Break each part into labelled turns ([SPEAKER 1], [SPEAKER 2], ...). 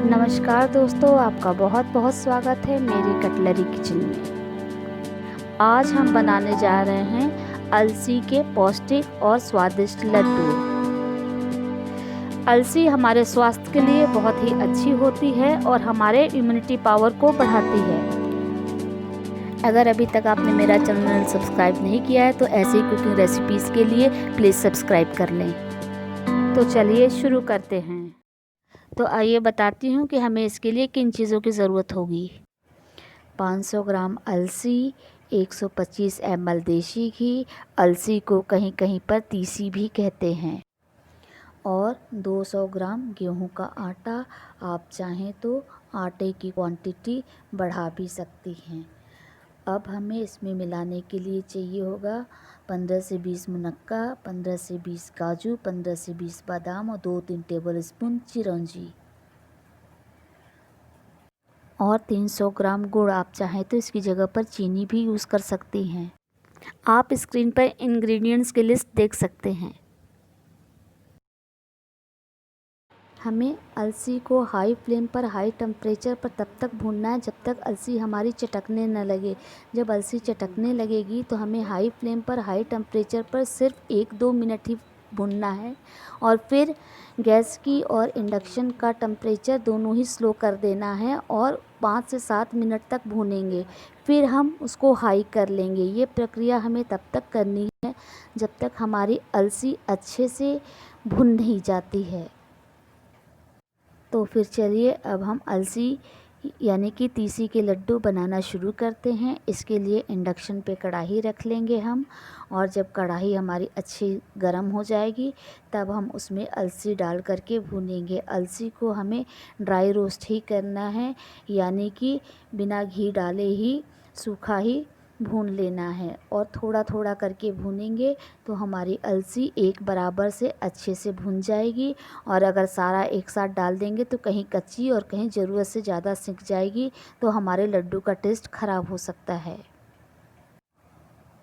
[SPEAKER 1] नमस्कार दोस्तों, आपका बहुत बहुत स्वागत है मेरी कटलरी किचन में। आज हम बनाने जा रहे हैं अलसी के पौष्टिक और स्वादिष्ट लड्डू। अलसी हमारे स्वास्थ्य के लिए बहुत ही अच्छी होती है और हमारे इम्यूनिटी पावर को बढ़ाती है। अगर अभी तक आपने मेरा चैनल सब्सक्राइब नहीं किया है तो ऐसी कुकिंग रेसिपीज़ के लिए प्लीज़ सब्सक्राइब कर लें। तो चलिए शुरू करते हैं। तो आइए बताती हूँ कि हमें इसके लिए किन चीज़ों की ज़रूरत होगी। 500 ग्राम अलसी, 125 ml देसी घी, अलसी को कहीं कहीं पर तीसी भी कहते हैं, और 200 ग्राम गेहूं का आटा। आप चाहें तो आटे की क्वांटिटी बढ़ा भी सकती हैं। अब हमें इसमें मिलाने के लिए चाहिए होगा 15 से 20 मुनक्का, 15 से 20 काजू, 15 से 20 बादाम और 2-3 टेबल स्पून चिरौंजी और 300 ग्राम गुड़। आप चाहें तो इसकी जगह पर चीनी भी यूज़ कर सकती हैं। आप स्क्रीन पर इंग्रेडिएंट्स की लिस्ट देख सकते हैं। हमें अलसी को हाई फ्लेम पर, हाई टेम्परेचर पर तब तक भूनना है जब तक अलसी हमारी चटकने न लगे। जब अलसी चटकने लगेगी तो हमें हाई फ्लेम पर, हाई टेम्परेचर पर सिर्फ 1-2 मिनट ही भूनना है, और फिर गैस की और इंडक्शन का टेम्परेचर दोनों ही स्लो कर देना है और 5 से 7 मिनट तक भूनेंगे। फिर हम उसको हाई कर लेंगे। ये प्रक्रिया हमें तब तक करनी है जब तक हमारी अलसी अच्छे से भुन नहीं जाती है। तो फिर चलिए अब हम अलसी यानी कि तीसी के लड्डू बनाना शुरू करते हैं। इसके लिए इंडक्शन पे कढ़ाई रख लेंगे हम, और जब कढ़ाई हमारी अच्छी गर्म हो जाएगी तब हम उसमें अलसी डाल करके भूनेंगे। अलसी को हमें ड्राई रोस्ट ही करना है, यानी कि बिना घी डाले ही सूखा ही भून लेना है, और थोड़ा थोड़ा करके भूनेंगे तो हमारी अलसी एक बराबर से अच्छे से भुन जाएगी। और अगर सारा एक साथ डाल देंगे तो कहीं कच्ची और कहीं ज़रूरत से ज़्यादा सिक जाएगी, तो हमारे लड्डू का टेस्ट ख़राब हो सकता है।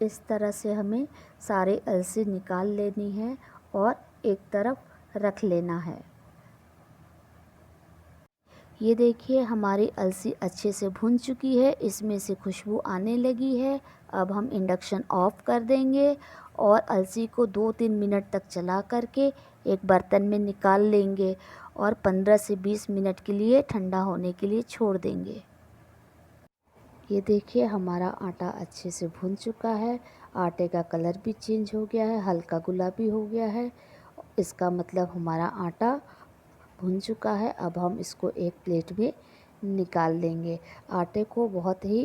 [SPEAKER 1] इस तरह से हमें सारे अलसी निकाल लेनी है और एक तरफ रख लेना है। ये देखिए हमारी अलसी अच्छे से भुन चुकी है, इसमें से खुशबू आने लगी है। अब हम इंडक्शन ऑफ कर देंगे और अलसी को 2-3 मिनट तक चला करके एक बर्तन में निकाल लेंगे और 15 से 20 मिनट के लिए ठंडा होने के लिए छोड़ देंगे। ये देखिए हमारा आटा अच्छे से भुन चुका है। आटे का कलर भी चेंज हो गया है, हल्का गुलाबी हो गया है। इसका मतलब हमारा आटा भुन चुका है। अब हम इसको एक प्लेट में निकाल लेंगे। आटे को बहुत ही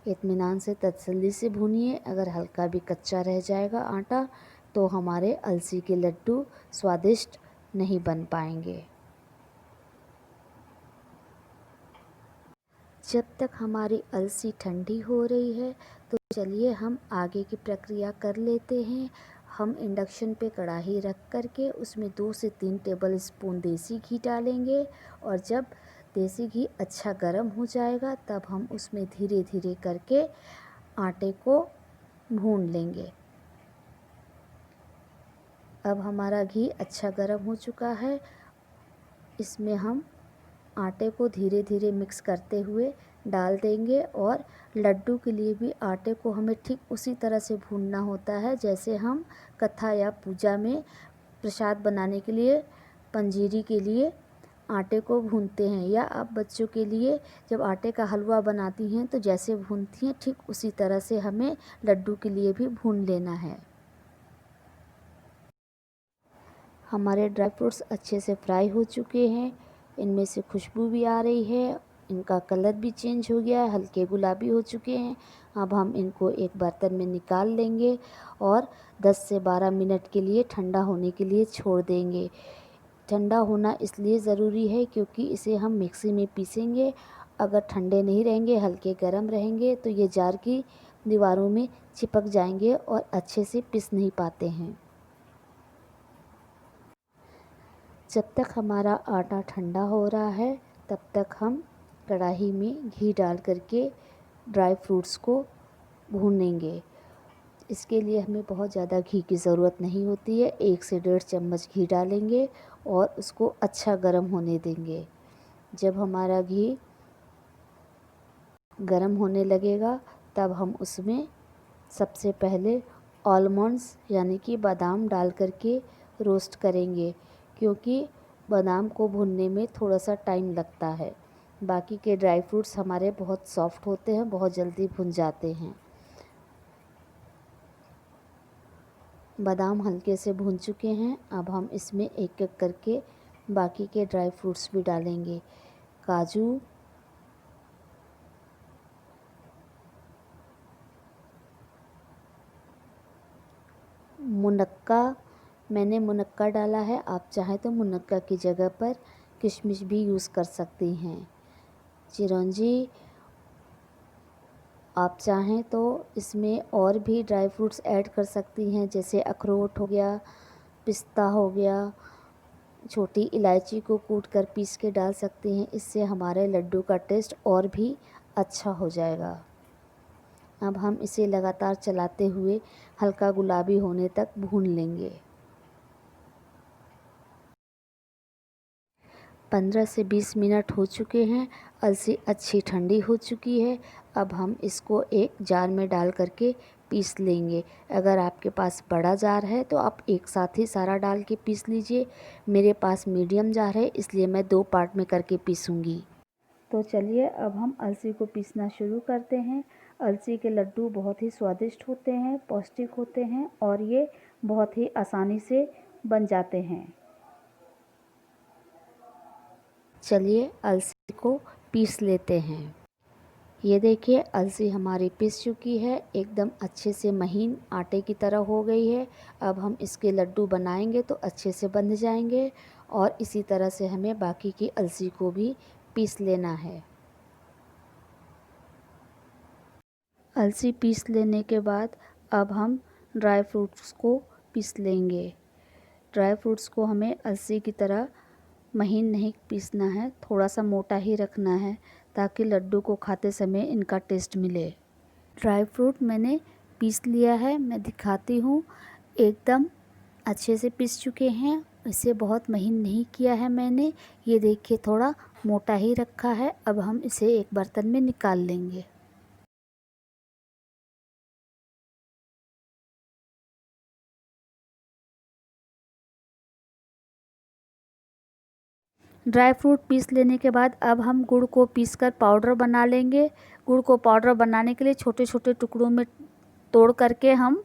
[SPEAKER 1] इत्मीनान से, तसल्ली से भूनिए। अगर हल्का भी कच्चा रह जाएगा आटा तो हमारे अलसी के लड्डू स्वादिष्ट नहीं बन पाएंगे। जब तक हमारी अलसी ठंडी हो रही है तो चलिए हम आगे की प्रक्रिया कर लेते हैं। हम इंडक्शन पे कढ़ाई रख करके उसमें 2 से 3 टेबल स्पून देसी घी डालेंगे, और जब देसी घी अच्छा गर्म हो जाएगा तब हम उसमें धीरे धीरे करके आटे को भून लेंगे। अब हमारा घी अच्छा गर्म हो चुका है। इसमें हम आटे को धीरे धीरे मिक्स करते हुए डाल देंगे, और लड्डू के लिए भी आटे को हमें ठीक उसी तरह से भूनना होता है जैसे हम कथा या पूजा में प्रसाद बनाने के लिए, पंजीरी के लिए आटे को भूनते हैं, या आप बच्चों के लिए जब आटे का हलवा बनाती हैं तो जैसे भूनती हैं ठीक उसी तरह से हमें लड्डू के लिए भी भून लेना है। हमारे ड्राई फ्रूट्स अच्छे से फ्राई हो चुके हैं, इनमें से खुशबू भी आ रही है, इनका कलर भी चेंज हो गया है, हल्के गुलाबी हो चुके हैं। अब हम इनको एक बर्तन में निकाल लेंगे और 10 से 12 मिनट के लिए ठंडा होने के लिए छोड़ देंगे। ठंडा होना इसलिए ज़रूरी है क्योंकि इसे हम मिक्सी में पीसेंगे। अगर ठंडे नहीं रहेंगे, हल्के गर्म रहेंगे तो ये जार की दीवारों में चिपक जाएंगे और अच्छे से पीस नहीं पाते हैं। जब तक हमारा आटा ठंडा हो रहा है तब तक हम कढ़ाई में घी डाल करके ड्राई फ्रूट्स को भूनेंगे। इसके लिए हमें बहुत ज़्यादा घी की ज़रूरत नहीं होती है। 1 से 1.5 चम्मच घी डालेंगे और उसको अच्छा गर्म होने देंगे। जब हमारा घी गरम होने लगेगा तब हम उसमें सबसे पहले आलमंड्स यानी कि बादाम डाल करके रोस्ट करेंगे, क्योंकि बादाम को भूनने में थोड़ा सा टाइम लगता है। बाकी के ड्राई फ्रूट्स हमारे बहुत सॉफ्ट होते हैं, बहुत जल्दी भुन जाते हैं। बादाम हल्के से भून चुके हैं। अब हम इसमें एक एक करके बाकी के ड्राई फ्रूट्स भी डालेंगे। काजू, मुनक्का, मैंने मुनक्का डाला है, आप चाहें तो मुनक्का की जगह पर किशमिश भी यूज़ कर सकती हैं। चिरौंजी, आप चाहें तो इसमें और भी ड्राई फ्रूट्स ऐड कर सकती हैं, जैसे अखरोट हो गया, पिस्ता हो गया, छोटी इलायची को कूट कर पीस के डाल सकती हैं। इससे हमारे लड्डू का टेस्ट और भी अच्छा हो जाएगा। अब हम इसे लगातार चलाते हुए हल्का गुलाबी होने तक भून लेंगे। 15 से 20 मिनट हो चुके हैं। अलसी अच्छी ठंडी हो चुकी है। अब हम इसको एक जार में डाल करके पीस लेंगे। अगर आपके पास बड़ा जार है तो आप एक साथ ही सारा डाल के पीस लीजिए। मेरे पास मीडियम जार है, इसलिए मैं 2 पार्ट में करके पीसूँगी। तो चलिए अब हम अलसी को पीसना शुरू करते हैं। अलसी के लड्डू बहुत ही स्वादिष्ट होते हैं, पौष्टिक होते हैं और ये बहुत ही आसानी से बन जाते हैं। चलिए अलसी को पीस लेते हैं। ये देखिए अलसी हमारी पीस चुकी है, एकदम अच्छे से महीन आटे की तरह हो गई है। अब हम इसके लड्डू बनाएंगे तो अच्छे से बंध जाएंगे और इसी तरह से हमें बाकी की अलसी को भी पीस लेना है। अलसी पीस लेने के बाद अब हम ड्राई फ्रूट्स को पीस लेंगे। ड्राई फ्रूट्स को हमें अलसी की तरह महीन नहीं पीसना है, थोड़ा सा मोटा ही रखना है ताकि लड्डू को खाते समय इनका टेस्ट मिले। ड्राई फ्रूट मैंने पीस लिया है, मैं दिखाती हूँ। एकदम अच्छे से पीस चुके हैं, इसे बहुत महीन नहीं किया है मैंने। ये देखिए थोड़ा मोटा ही रखा है। अब हम इसे एक बर्तन में निकाल लेंगे। ड्राई फ्रूट पीस लेने के बाद अब हम गुड़ को पीसकर पाउडर बना लेंगे। गुड़ को पाउडर बनाने के लिए छोटे छोटे टुकड़ों में तोड़ करके हम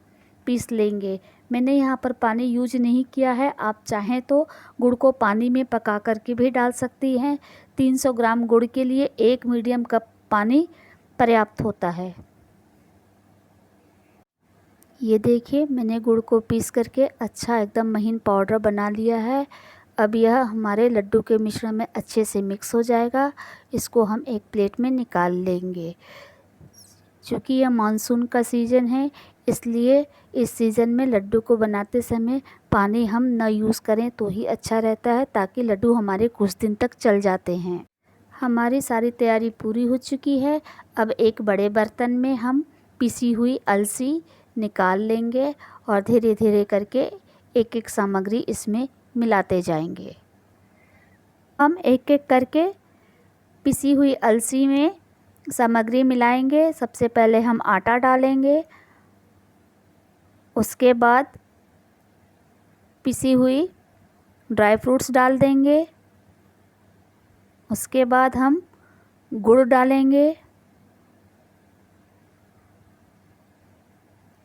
[SPEAKER 1] पीस लेंगे। मैंने यहाँ पर पानी यूज नहीं किया है, आप चाहें तो गुड़ को पानी में पका करके भी डाल सकती हैं। 300 ग्राम गुड़ के लिए 1 मीडियम कप पानी पर्याप्त होता है। ये देखिए मैंने गुड़ को पीस करके अच्छा एकदम महीन पाउडर बना लिया है। अब यह हमारे लड्डू के मिश्रण में अच्छे से मिक्स हो जाएगा। इसको हम एक प्लेट में निकाल लेंगे। चूँकि यह मानसून का सीज़न है, इसलिए इस सीज़न में लड्डू को बनाते समय पानी हम न यूज़ करें तो ही अच्छा रहता है, ताकि लड्डू हमारे कुछ दिन तक चल जाते हैं। हमारी सारी तैयारी पूरी हो चुकी है। अब एक बड़े बर्तन में हम पिसी हुई अलसी निकाल लेंगे और धीरे धीरे करके एक एक सामग्री इसमें मिलाते जाएंगे। हम एक एक करके पिसी हुई अलसी में सामग्री मिलाएंगे। सबसे पहले हम आटा डालेंगे, उसके बाद पिसी हुई ड्राई फ्रूट्स डाल देंगे, उसके बाद हम गुड़ डालेंगे,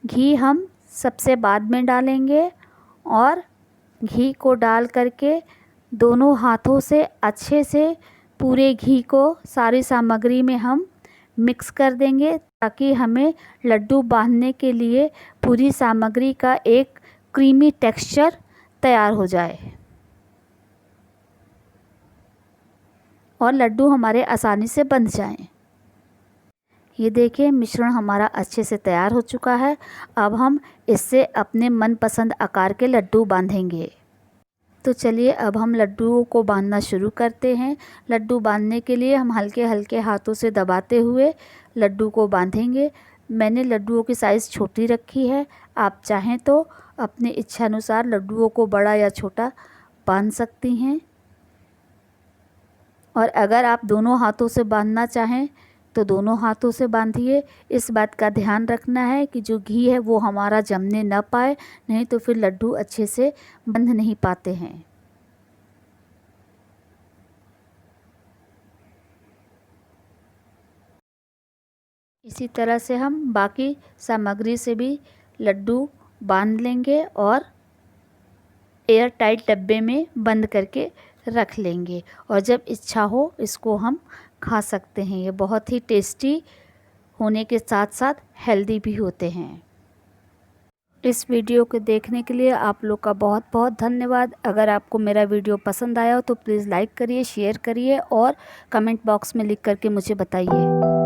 [SPEAKER 1] घी हम सबसे बाद में डालेंगे और घी को डाल करके दोनों हाथों से अच्छे से पूरे घी को सारी सामग्री में हम मिक्स कर देंगे, ताकि हमें लड्डू बांधने के लिए पूरी सामग्री का एक क्रीमी टेक्सचर तैयार हो जाए और लड्डू हमारे आसानी से बंध जाएं। ये देखिए मिश्रण हमारा अच्छे से तैयार हो चुका है। अब हम इससे अपने मनपसंद आकार के लड्डू बांधेंगे। तो चलिए अब हम लड्डुओं को बांधना शुरू करते हैं। लड्डू बांधने के लिए हम हल्के हल्के हाथों से दबाते हुए लड्डू को बांधेंगे। मैंने लड्डुओं की साइज़ छोटी रखी है, आप चाहें तो अपने इच्छानुसार लड्डुओं को बड़ा या छोटा बांध सकती हैं। और अगर आप दोनों हाथों से बांधना चाहें तो दोनों हाथों से बांधिए। इस बात का ध्यान रखना है कि जो घी है वो हमारा जमने न पाए, नहीं तो फिर लड्डू अच्छे से बंध नहीं पाते हैं। इसी तरह से हम बाकी सामग्री से भी लड्डू बांध लेंगे और एयर टाइट डब्बे में बंद करके रख लेंगे, और जब इच्छा हो इसको हम खा सकते हैं। ये बहुत ही टेस्टी होने के साथ साथ हेल्दी भी होते हैं। इस वीडियो को देखने के लिए आप लोग का बहुत बहुत धन्यवाद। अगर आपको मेरा वीडियो पसंद आया हो तो प्लीज़ लाइक करिए, शेयर करिए और कमेंट बॉक्स में लिख करके मुझे बताइए।